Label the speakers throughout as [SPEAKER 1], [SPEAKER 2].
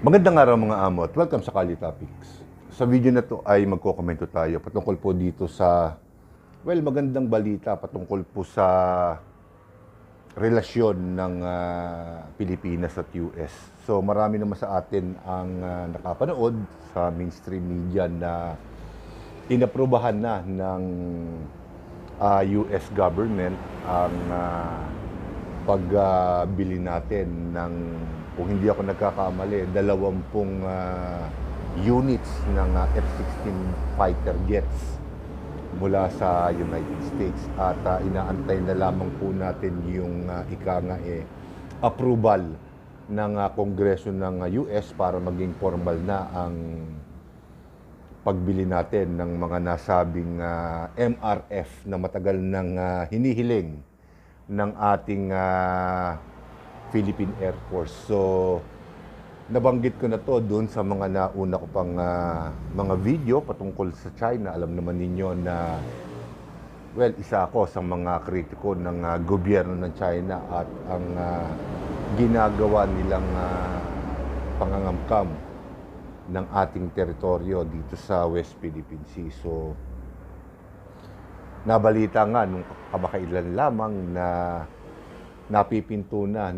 [SPEAKER 1] Magandang araw mga amo at welcome sa Kali Topics. Sa video na to ay magkokomento tayo patungkol po dito sa, magandang balita patungkol po sa relasyon ng Pilipinas at US. So marami naman sa atin ang nakapanood sa mainstream media na inaprubahan na ng US government ang pagbili natin ng, kung hindi ako nagkakamali, 20 units ng F-16 fighter jets mula sa United States. At inaantay na lamang po natin yung approval ng Kongreso ng US para maging formal na ang pagbili natin ng mga nasabing MRF na matagal nang hinihiling ng ating Philippine Air Force. So, nabanggit ko na to doon sa mga nauna ko pang mga video patungkol sa China. Alam naman ninyo na, isa ako sa mga kritiko ng gobyerno ng China at ang ginagawa nilang pangangamkam ng ating teritoryo dito sa West Philippine Sea. So, nabalita nga nung kamakailan lamang na napipinto na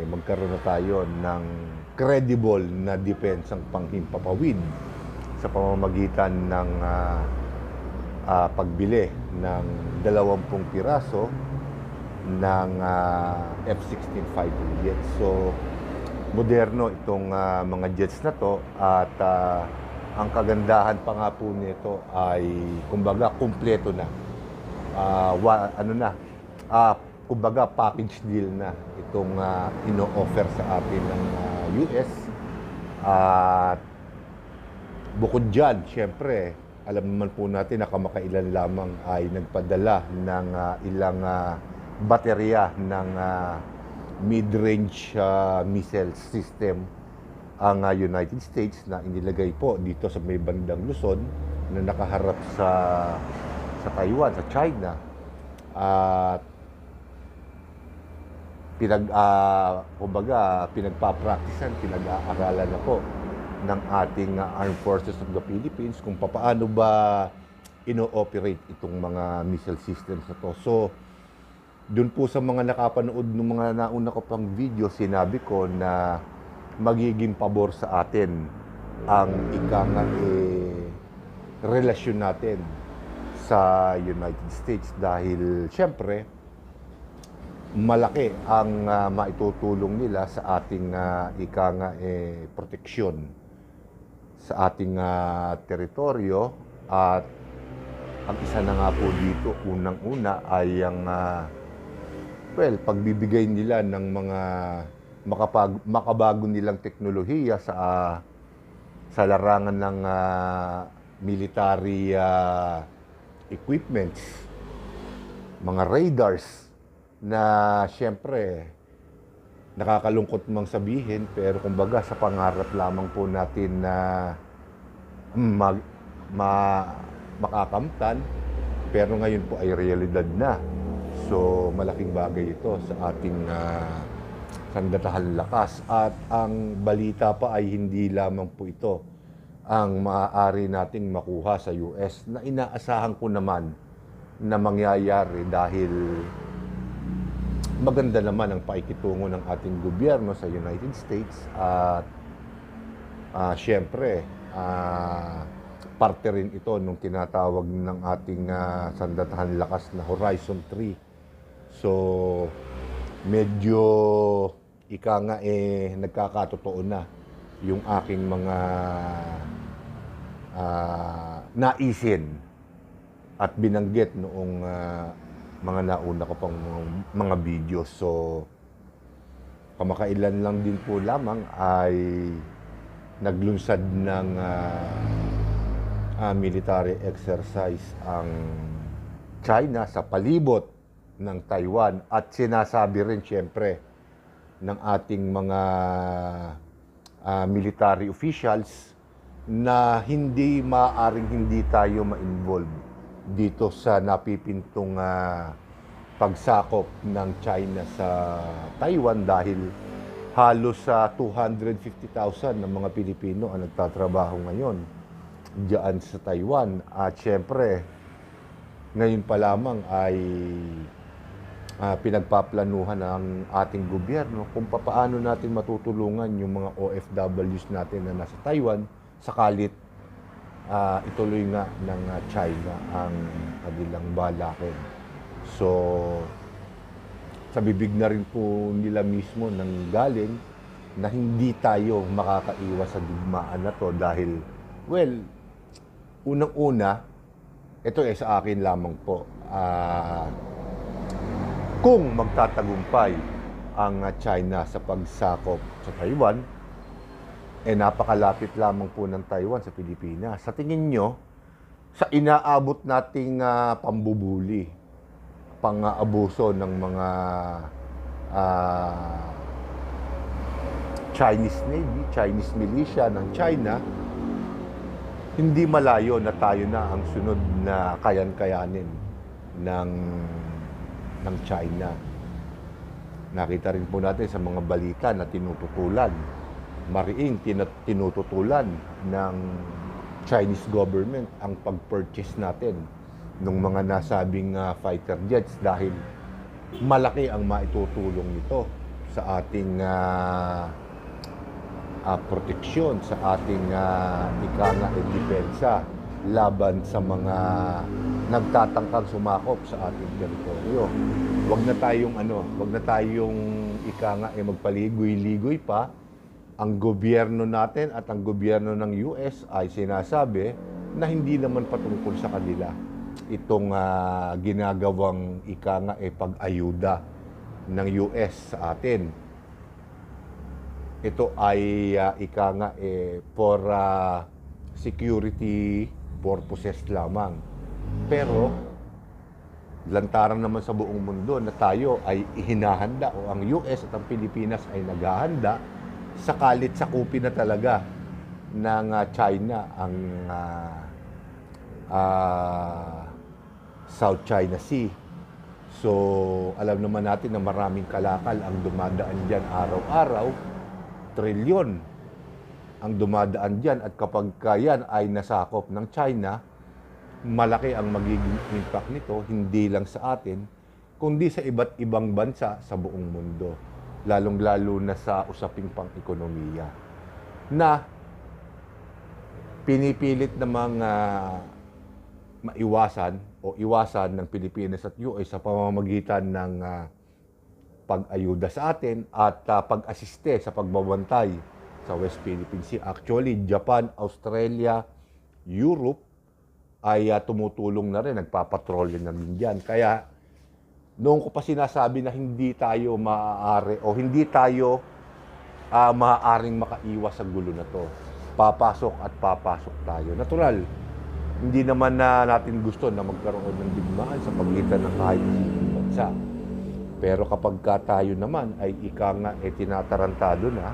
[SPEAKER 1] magkaroon na tayo ng credible na depensang panghimpapawid sa pamamagitan ng pagbili ng 20 piraso ng F-16 fighter jets. So, moderno itong mga jets na to at ang kagandahan pa nga po nito ay, kumbaga, kumpleto na. Kumbaga, package deal na itong ino-offer sa atin ng US. At bukod dyan, syempre, alam naman po natin na kamakailan lamang ay nagpadala ng ilang baterya ng mid-range missile system ang United States na inilagay po dito sa may bandang Luzon na nakaharap sa Taiwan, sa China. At pinagpa-practicean, pinag-aaralan na po ng ating Armed Forces of the Philippines kung paano ba ino-operate itong mga missile systems na to. So, dun po sa mga nakapanood ng mga nauna ko pang video, sinabi ko na magiging pabor sa atin ang relasyon natin sa United States dahil syempre malaki ang maitutulong nila sa ating proteksyon sa ating teritoryo. At ang isa na nga po dito, unang-una ay ang pagbibigay nila ng mga makabago nilang teknolohiya sa larangan ng military equipments, mga radars na siyempre nakakalungkot mang sabihin, pero kumbaga sa pangarap lamang po natin na makakamtan, pero ngayon po ay realidad na. So malaking bagay ito sa ating sandatahan lakas. At ang balita pa ay hindi lamang po ito ang maaari nating makuha sa US na inaasahan ko naman na mangyayari dahil maganda naman ang paikitungo ng ating gobyerno sa United States. At syempre, parte rin ito nung tinatawag ng ating sandatahan lakas na Horizon 3. So, medyo nagkakatotoo na yung aking mga naisin at binanggit noong mga nauna ko pang mga video. So, kamakailan lang din po lamang ay naglunsad ng military exercise ang China sa palibot ng Taiwan. At sinasabi rin siyempre ng ating mga military officials na maaaring hindi tayo ma-involve dito sa napipintong pagsakop ng China sa Taiwan dahil halos sa 250,000 ng mga Pilipino ang nagtatrabaho ngayon diyan sa Taiwan. At syempre, ngayon pa lamang ay pinagpaplanuhan ng ating gobyerno kung paano natin matutulungan yung mga OFWs natin na nasa Taiwan sakalit ituloy nga ng China ang kanilang balakin. So, sa bibig na rin po nila mismo nang galing na hindi tayo makakaiwas sa digmaan na to dahil, well, unang-una, ito sa akin lamang po, kung magtatagumpay ang China sa pagsakop sa Taiwan, napakalapit lamang po ng Taiwan sa Pilipinas. Sa tingin nyo, sa inaabot nating pambubuli, pang-abuso ng mga Chinese Navy, Chinese militia ng China, hindi malayo na tayo na ang sunod na kayan-kayanin ng China. Nakita rin po natin sa mga balita na tinututulan, mariing tinututulan ng Chinese government ang pag-purchase natin ng mga nasabing fighter jets dahil malaki ang maitutulong nito sa ating proteksyon, sa ating ikanga at depensa laban sa mga nagtatangkang sumakop sa ating teritoryo. Wag na tayong ikanga magpaligoy-ligoy pa. Ang gobyerno natin at ang gobyerno ng US ay sinasabi na hindi naman patungkol sa kanila itong ginagawang pag-ayuda ng US sa atin. Ito ay for security purposes lamang. Pero lantaran naman sa buong mundo na tayo ay ihinahanda o ang US at ang Pilipinas ay naghahanda sakalit sakupin na talaga ng China ang South China Sea. So, alam naman natin na maraming kalakal ang dumadaan dyan araw-araw, trilyon ang dumadaan dyan at kapag yan ay nasakop ng China, malaki ang magiging impact nito, hindi lang sa atin, kundi sa iba't ibang bansa sa buong mundo, lalong-lalo na sa usaping pang-ekonomiya, na pinipilit namang maiwasan o iwasan ng Pilipinas at US sa pamamagitan ng pag-ayuda sa atin at pag-asiste sa pagbabantay sa West Philippine Sea. Actually, Japan, Australia, Europe ay tumutulong na rin, nagpapatrolyo na rin dyan. Kaya, noong ko pa sinasabi na hindi tayo maaari o hindi tayo maaaring makaiwas sa gulo na to. Papasok at papasok tayo. Natural, hindi naman natin gusto na magkaroon ng digmaan sa pagitan ng kahit isang bansa. Pero kapag tayo naman ay tinatarantado na,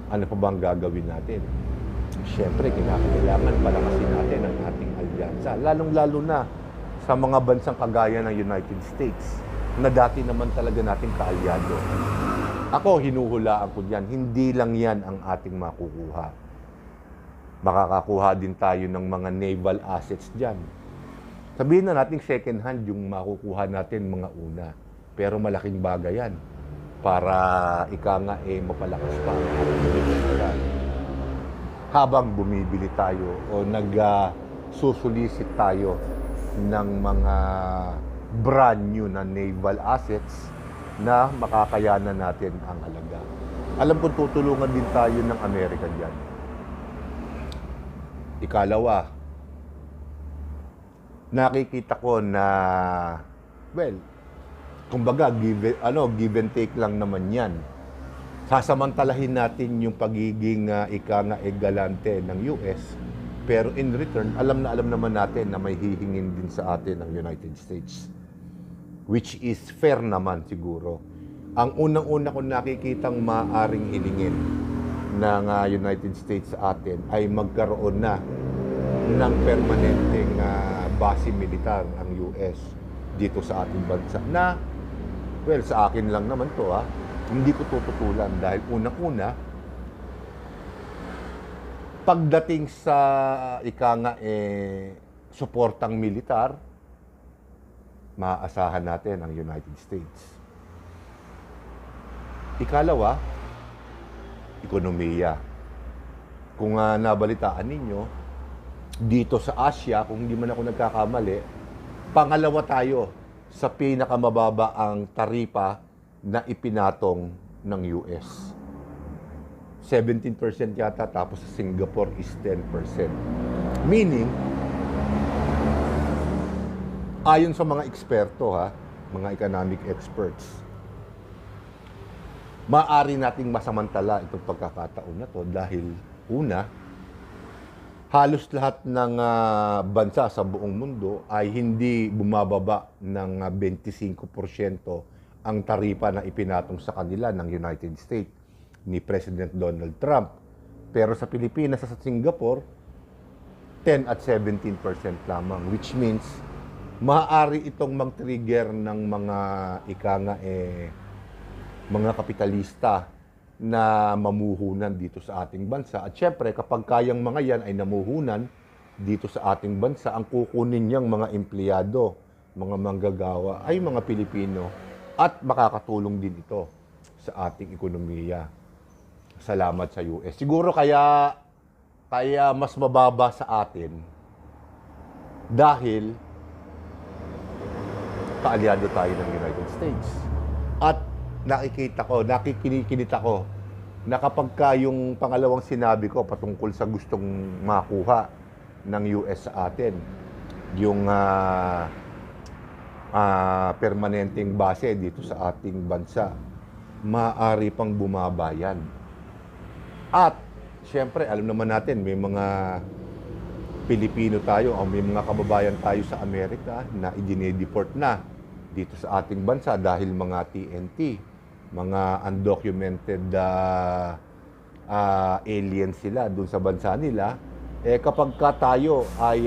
[SPEAKER 1] ano pa bang gagawin natin? Siyempre, kinakailangan palakasin natin ang ating alyansa. Lalong-lalo na sa mga bansang kagaya ng United States na dati naman talaga nating kaalyado. Ako, hinuhulaan ko diyan, hindi lang yan ang ating makukuha. Makakakuha din tayo ng mga naval assets diyan. Sabihin na natin second hand yung makukuha natin mga una. Pero malaking bagay yan para mapalakas pa ang ating military. Habang bumibili tayo o nagsusulisit tayo ng mga brand new na naval assets na makakayanan natin ang halaga. Alam ko tutulungan din tayo ng Amerika diyan. Ikalawa, nakikita ko na, well, kumbaga, give and take lang naman yan. Sasamantalahin natin yung pagiging galante ng US, pero in return, alam naman natin na may hihingin din sa atin ng United States. Which is fair naman siguro. Ang unang-una kong nakikitang maaring hilingin ng United States sa atin ay magkaroon na ng permanenteng base militar ang US dito sa ating bansa na, well, sa akin lang naman to Hindi ko tututulan dahil unang-una, pagdating sa suportang militar, maaasahan natin ang United States. Ikalawa, ekonomiya. Kung nabalitaan ninyo, dito sa Asia, kung hindi man ako nagkakamali, pangalawa tayo sa pinakamababa ang taripa na ipinatong ng US. 17% yata, tapos sa Singapore is 10%. Meaning, ayon sa mga eksperto, mga economic experts, maaari nating masamantala itong pagkakataon na to dahil una, halos lahat ng bansa sa buong mundo ay hindi bumababa ng 25% ang taripa na ipinatong sa kanila ng United States ni President Donald Trump. Pero sa Pilipinas at sa Singapore, 10 at 17% lamang, which means maaari itong mag-trigger ng mga mga kapitalista na mamuhunan dito sa ating bansa. At syempre, kapag kayang mga yan ay namuhunan dito sa ating bansa, ang kukunin niyang mga empleyado, mga manggagawa, ay mga Pilipino. At makakatulong din ito sa ating ekonomiya. Salamat sa US. Siguro kaya mas mababa sa atin dahil kaalyado tayo ng United States. At nakikinig ako na kapag yung pangalawang sinabi ko patungkol sa gustong makuha ng US sa atin, yung permanenteng base dito sa ating bansa, maaari pang bumaba yan. At siyempre, alam naman natin, may mga Pilipino tayo o may mga kababayan tayo sa Amerika na i-deport na dito sa ating bansa dahil mga TNT, mga undocumented aliens sila dun sa bansa nila. Kapag tayo ay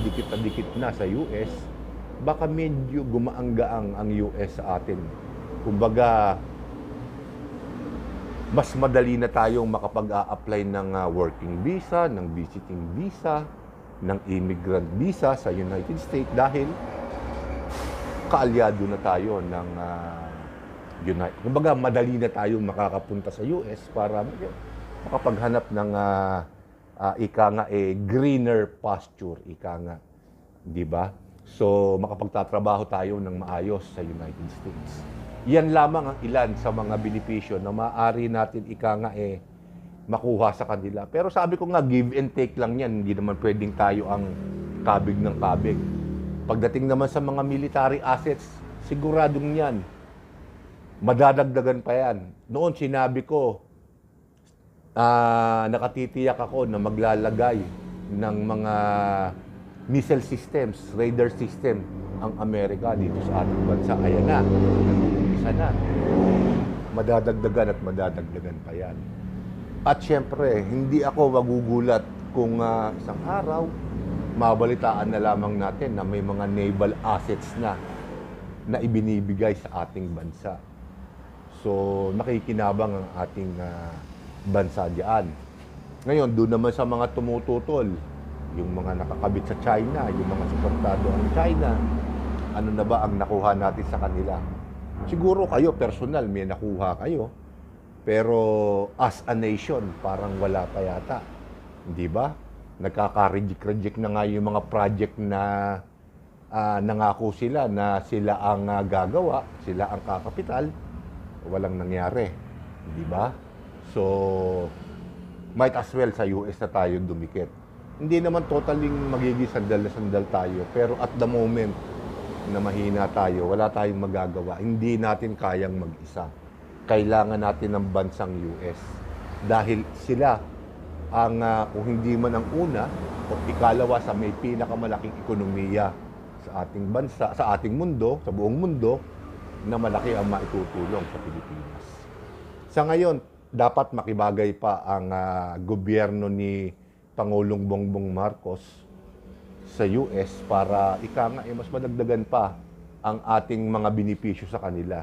[SPEAKER 1] dikit na dikit na sa US, baka medyo gumaang-gaang ang US sa atin. Kumbaga, mas madali na tayong makapag-a-apply ng working visa, ng visiting visa, ng immigrant visa sa United States dahil kaalyado na tayo ng United. Kumbaga, madali na tayong makakapunta sa US para makapaghanap ng greener pasture, di ba? So, makapagtatrabaho tayo ng maayos sa United States. Yan lamang ang ilan sa mga benepisyo na maaari natin makuha sa kanila. Pero sabi ko nga, give and take lang yan. Hindi naman pwedeng tayo ang kabig ng kabig. Pagdating naman sa mga military assets, siguradong yan. Madadagdagan pa yan. Noon sinabi ko, nakatitiyak ako na maglalagay ng mga missile systems, radar system ang Amerika dito sa ating bansa. Ayan na, nag-uumpisa na. Madadagdagan at madadagdagan pa yan. At syempre, hindi ako magugulat kung isang araw, mabalitaan na lamang natin na may mga naval assets na ibinibigay sa ating bansa. So, nakikinabang ang ating bansa diyan. Ngayon, doon naman sa mga tumututol, yung mga nakakabit sa China, yung mga suportado ang China, ano na ba ang nakuha natin sa kanila? Siguro kayo, personal, may nakuha kayo. Pero as a nation, parang wala pa yata. Hindi ba? Nagkaka-reject na nga yung mga project na nangako sila na sila ang gagawa, sila ang kakapital. Walang nangyari. Hindi ba? So, might as well sa US na tayo dumikit. Hindi naman totaling magiging sandal na sandal tayo. Pero at the moment na mahina tayo, wala tayong magagawa. Hindi natin kayang mag-isa. Kailangan natin ng bansang US. Dahil sila ang, kung hindi man ang una, o ikalawa sa may pinakamalaking ekonomiya sa ating bansa, sa ating mundo, sa buong mundo, na malaki ang maitutulong sa Pilipinas. Sa ngayon, dapat makibagay pa ang gobyerno ni Pangulong Bongbong Marcos sa US para mas madagdagan pa ang ating mga benepisyo sa kanila.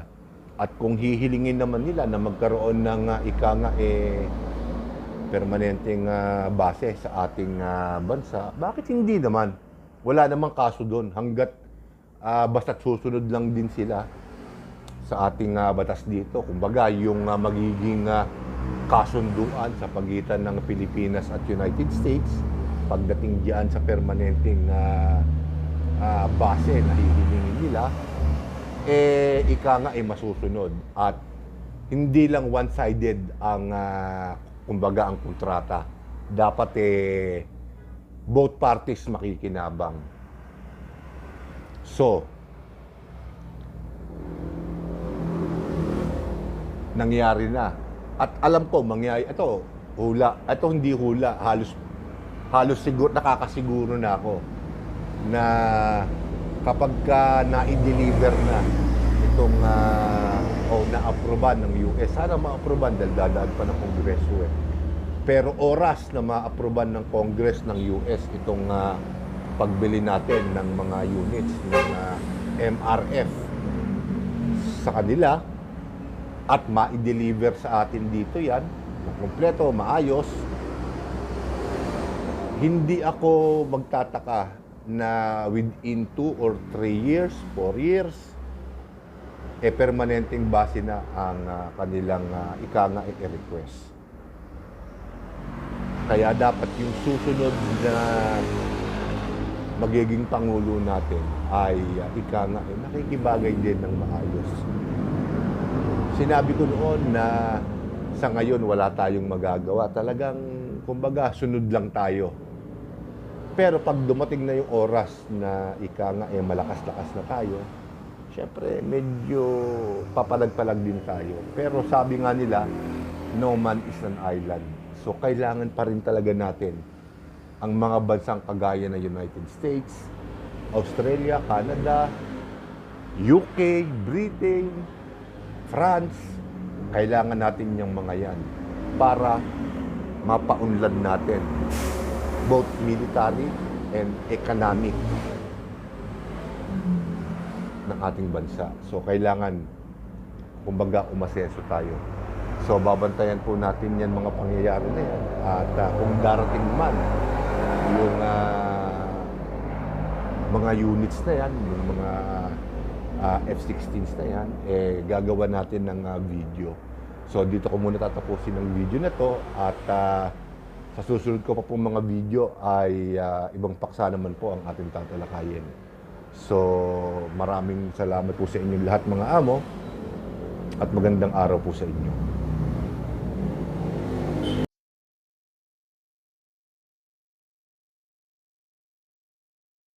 [SPEAKER 1] At kung hihilingin naman nila na magkaroon ng ika nga permanenteng base sa ating bansa, bakit hindi naman? Wala namang kaso doon hanggat basta't susunod lang din sila sa ating batas dito. Kumbaga, yung magiging kasunduan sa pagitan ng Pilipinas at United States pagdating diyan sa permanenteng base na hihilingin nila, ika nga masusunod at hindi lang one-sided ang kumbaga ang kontrata. Dapat both parties makikinabang. So, nangyari na. At alam ko mangyayari ito, hula. Ito hindi hula, halos siguro nakakasiguro na ako na kapag na-deliver na itong na-aproban ng US, sana ma-aproban dahil dadaan pa ng Kongreso Pero oras na ma-aproban ng Congress ng US itong pagbili natin ng mga units ng MRF sa kanila at ma-deliver sa atin dito yan, kompleto, maayos, hindi ako magtataka na within 2 or 3 years, 4 years, permanenteng base na ang kanilang ika nga i-request. Kaya dapat yung susunod na magiging Pangulo natin ay ika nga nakikibagay din ng maayos. Sinabi ko noon na sa ngayon wala tayong magagawa. Talagang, kumbaga, sunod lang tayo. Pero pag dumating na yung oras na ika nga malakas-lakas na tayo, syempre medyo papalag-palag din tayo. Pero sabi nga nila, no man is an island. So kailangan pa rin talaga natin ang mga bansang kagaya ng United States, Australia, Canada, UK, Britain, France. Kailangan natin yung mga yan para mapaunlad natin both military and economic ng ating bansa. So, kailangan, kumbaga, umasenso tayo. So, babantayan po natin yan mga pangyayari na yan. At kung darating man yung mga units na yan, yung mga F-16s na yan, gagawa natin ng video. So, dito ko muna tatapusin ang video na to at sa susunod ko pa pong mga video ay ibang paksa naman po ang ating tatalakayin. So, maraming salamat po sa inyong lahat mga amo at magandang araw po sa inyo.